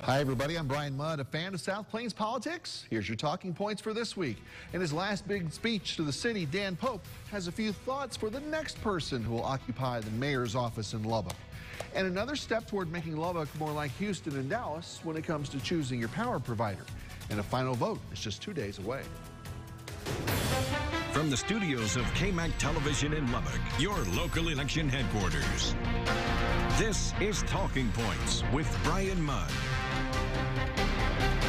Hi, everybody. I'm Bryan Mudd, a fan of South Plains politics. Here's your talking points for this week. In his last big speech to the city, Dan Pope has a few thoughts for the next person who will occupy the mayor's office in Lubbock. And another step toward making Lubbock more like Houston and Dallas when it comes to choosing your power provider. And a final vote is just 2 days away. From the studios of KAMC Television in Lubbock, your local election headquarters. This is Talking Points with Bryan Mudd.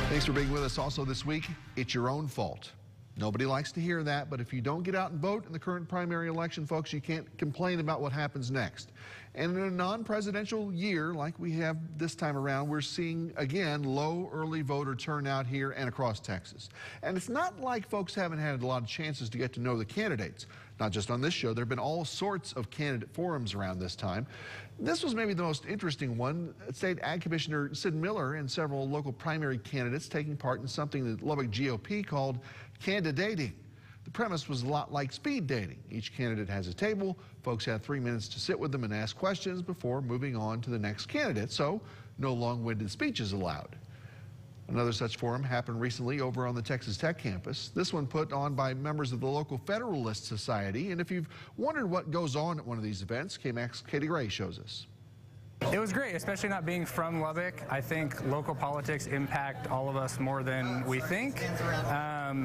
Thanks for being with us also this week. It's your own fault. Nobody likes to hear that, but if you don't get out and vote in the current primary election, folks, you can't complain about what happens next. And in a non-presidential year like we have this time around, we're seeing, again, low early voter turnout here and across Texas. And it's not like folks haven't had a lot of chances to get to know the candidates. Not just on this show, there have been all sorts of candidate forums around this time. This was maybe the most interesting one. State Ag Commissioner Sid Miller and several local primary candidates taking part in something the Lubbock GOP called candidating. The premise was a lot like speed dating. Each candidate has a table. Folks have 3 minutes to sit with them and ask questions before moving on to the next candidate, so no long-winded speeches allowed. Another such forum happened recently over on the Texas Tech campus. This one put on by members of the local Federalist Society. And if you've wondered what goes on at one of these events, KAMC's Katie Gray shows us. It was great, especially not being from Lubbock. I think local politics impact all of us more than we think.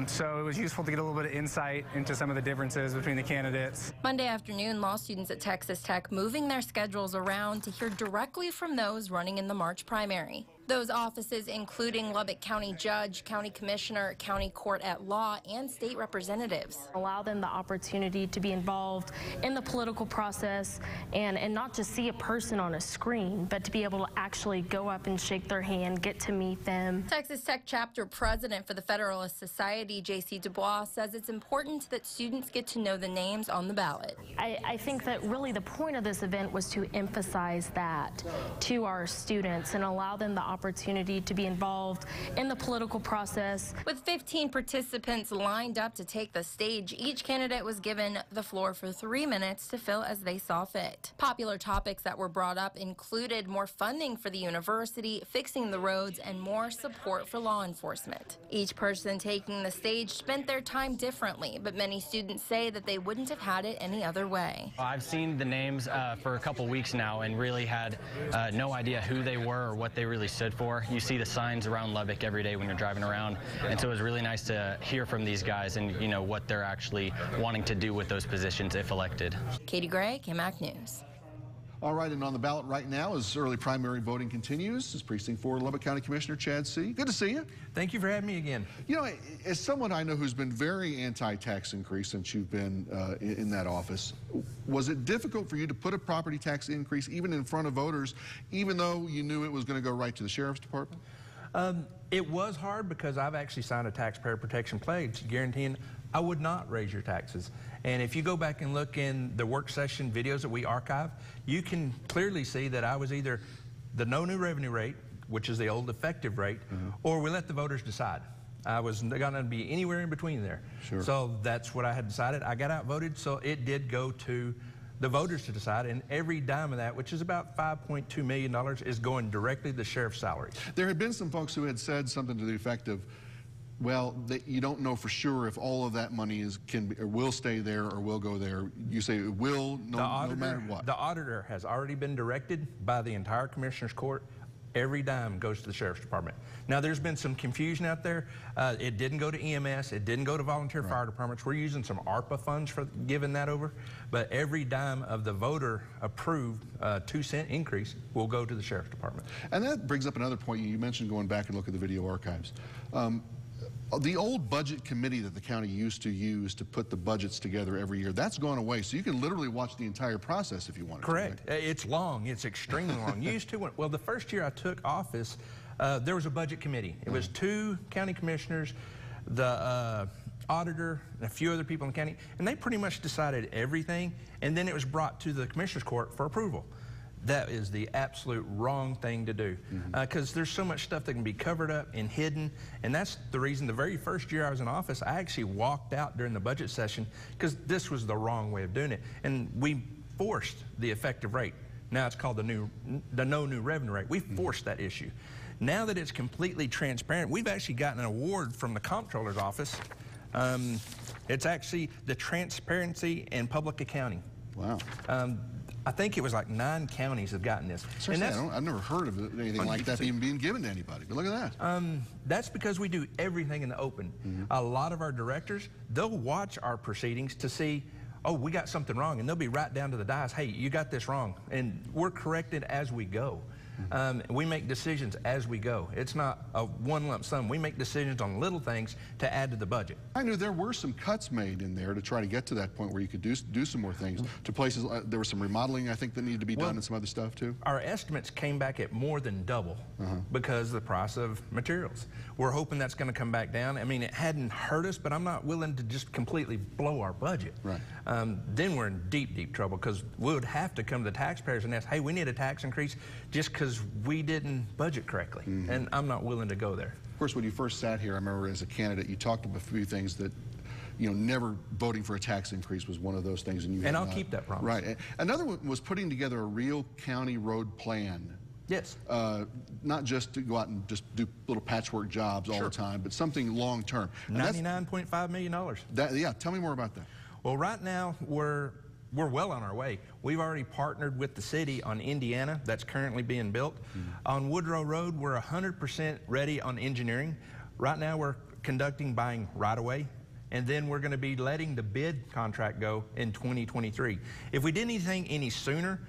So it was useful to get a little bit of insight into some of the differences between the candidates. Monday afternoon, law students at Texas Tech moving their schedules around to hear directly from those running in the March primary. Those offices including Lubbock County Judge, County Commissioner, County Court at Law, and state representatives. Allow them the opportunity to be involved in the political process and not just see a person on a screen, but to be able to actually go up and shake their hand, get to meet them. Texas Tech Chapter President for the Federalist Society, J.C. Dubois, says it's important that students get to know the names on the ballot. I think that really the point of this event was to emphasize that to our students and allow them the opportunity to be involved in the political process. With 15 participants lined up to take the stage, each candidate was given the floor for 3 minutes to fill as they saw fit. Popular topics that were brought up included more funding for the university, fixing the roads, and more support for law enforcement. Each person taking the stage spent their time differently, but many students say that they wouldn't have had it any other way. I've seen the names for a couple weeks now and really had no idea who they were or what they really stood for. You see the signs around Lubbock every day when you're driving around, and so it was really nice to hear from these guys and what they're actually wanting to do with those positions if elected. Katie Gray, KAMC News. All right, and on the ballot right now as early primary voting continues is Precinct 4 Lubbock County Commissioner Chad C. Good to see you. Thank you for having me again. You know, as someone I know who's been very anti-tax increase since you've been in that office, was it difficult for you to put a property tax increase even in front of voters, even though you knew it was going to go right to the Sheriff's Department? It was hard because I've actually signed a taxpayer protection pledge guaranteeing I would not raise your taxes. And if you go back and look in the work session videos that we archive, you can clearly see that I was either the no new revenue rate, which is the old effective rate, or we let the voters decide. I was going to be anywhere in between there. Sure. So that's what I had decided. I got outvoted, so it did go to the voters to decide, and every dime of that, which is about $5.2 million, is going directly to the sheriff's salaries. There had been some folks who had said something to the effect of, well, you don't know for sure if all of that money will stay there or will go there. You say it will, no matter what. The auditor has already been directed by the entire Commissioner's Court. Every dime goes to the Sheriff's Department. Now, there's been some confusion out there. It didn't go to EMS. It didn't go to volunteer fire departments. We're using some ARPA funds for giving that over. But every dime of the voter-approved 2-cent increase will go to the Sheriff's Department. And that brings up another point. You mentioned going back and look at the video archives. The old budget committee that the county used to use to put the budgets together every year, that's gone away. So you can literally watch the entire process if you want to. Correct. It's long. It's extremely long. Used to, well, the first year I took office, there was a budget committee. It was 2 county commissioners, the auditor, and a few other people in the county, and they pretty much decided everything, and then it was brought to the Commissioner's Court for approval. That is the absolute wrong thing to do, because there's so much stuff that can be covered up and hidden, and that's the reason the very first year I was in office, I actually walked out during the budget session because this was the wrong way of doing it, and we forced the effective rate. Now it's called the no new revenue rate. We forced that issue. Now that it's completely transparent, we've actually gotten an award from the Comptroller's Office. It's actually the Transparency and Public Accounting. Wow. I think it was like 9 counties have gotten this. And I've never heard of anything like that even being given to anybody, but look at that. That's because we do everything in the open. A lot of our directors, they'll watch our proceedings to see, oh, we got something wrong, and they'll be right down to the dice, hey, you got this wrong, and we're corrected as we go. We make decisions as we go. It's not a one lump sum. We make decisions on little things to add to the budget. I knew there were some cuts made in there to try to get to that point where you could do some more things. To places, there was some remodeling, I think, that needed to be done and some other stuff, too. Our estimates came back at more than double because of the price of materials. We're hoping that's going to come back down. I mean, it hadn't hurt us, but I'm not willing to just completely blow our budget. Right. Then we're in deep, deep trouble because we would have to come to the taxpayers and ask, hey, we need a tax increase just because we didn't budget correctly. And I'm not willing to go there. Of course, when you first sat here, I remember as a candidate, you talked about a few things that, you know, never voting for a tax increase was one of those things. And I'll keep that promise. Right. Another one was putting together a real county road plan. Yes. Not just to go out and just do little patchwork jobs all the time, but something long term. $99.5 million. Yeah, tell me more about that. Well, right now, we're well on our way. We've already partnered with the city on Indiana. That's currently being built. On Woodrow Road, we're 100% ready on engineering. Right now, we're conducting buying right-of-way, and then we're going to be letting the bid contract go in 2023. If we did anything any sooner,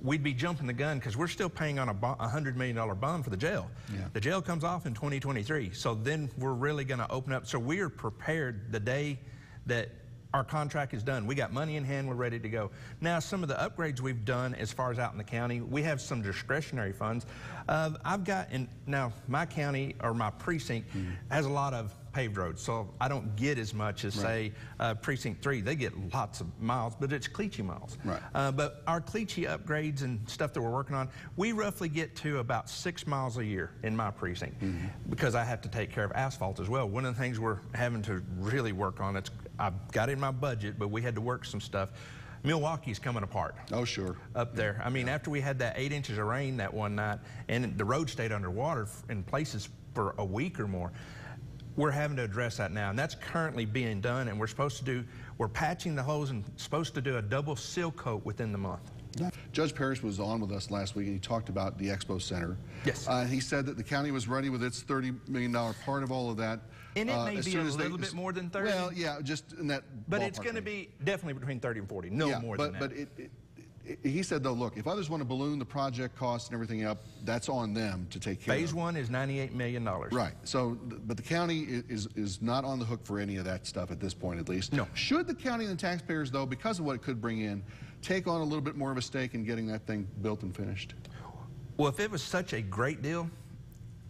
we'd be jumping the gun because we're still paying on a $100 million bond for the jail. The jail comes off in 2023, so then we're really going to open up. So we are prepared the day that our contract is done. We got money in hand, we're ready to go. Now, some of the upgrades we've done as far as out in the county, we have some discretionary funds. Now my county, or my precinct, has a lot of paved roads, so I don't get as much as, say, Precinct 3. They get lots of miles, but it's Cleachy miles. But our Cleachy upgrades and stuff that we're working on, we roughly get to about 6 miles a year in my precinct because I have to take care of asphalt as well. One of the things we're having to really work on, I've got it in my budget, but we had to work some stuff. Milwaukee's coming apart. Oh, sure. Up there. I mean, after we had that 8 inches of rain that one night, and the road stayed underwater in places for a week or more, we're having to address that now, and that's currently being done, and we're patching the holes and supposed to do a double seal coat within the month. Judge Parrish was on with us last week, and he talked about the Expo Center. Yes. He said that the county was ready with its $30 million part of all of that. And it may be a little bit more than 30. Well, yeah, just in that But it's going to be definitely between 30 and 40, no more than that. But he said, though, look, if others want to balloon the project costs and everything up, that's on them to take care of. Phase 1 is $98 million. Right. So, but the county is not on the hook for any of that stuff at this point, at least. No. Should the county and the taxpayers, though, because of what it could bring in, take on a little bit more of a stake in getting that thing built and finished? Well, if it was such a great deal,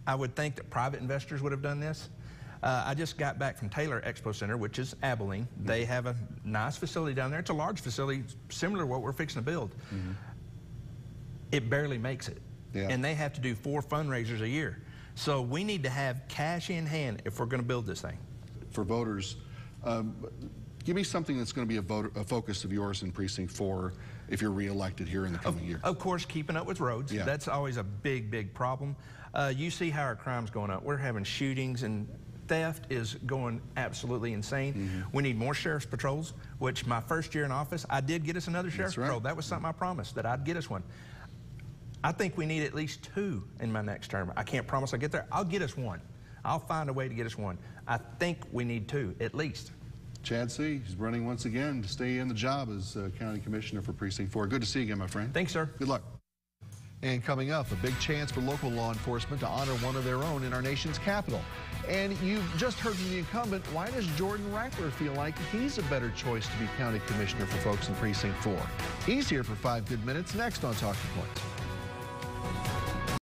I would think that private investors would have done this. I just got back from Taylor Expo Center, which is Abilene. They have a nice facility down there. It's a large facility, similar to what we're fixing to build. It barely makes it. And they have to do 4 fundraisers a year. So we need to have cash in hand if we're going to build this thing. For voters, give me something that's going to be a focus of yours in Precinct 4 if you're reelected here in the coming year. Of course, keeping up with roads. That's always a big, big problem. You see how our crime's going up. We're having shootings, and theft is going absolutely insane. We need more sheriff's patrols, which my first year in office, I did get us another sheriff's patrol. That was something I promised, that I'd get us one. I think we need at least 2 in my next term. I can't promise I'll get there. I'll get us 1. I'll find a way to get us 1. I think we need 2, at least. Chad C., he's running once again to stay in the job as County Commissioner for Precinct 4. Good to see you again, my friend. Thanks, sir. Good luck. And coming up, a big chance for local law enforcement to honor one of their own in our nation's capital. And you've just heard from the incumbent, why does Jordan Rackler feel like he's a better choice to be County Commissioner for folks in Precinct 4? He's here for 5 good minutes next on Talking Points.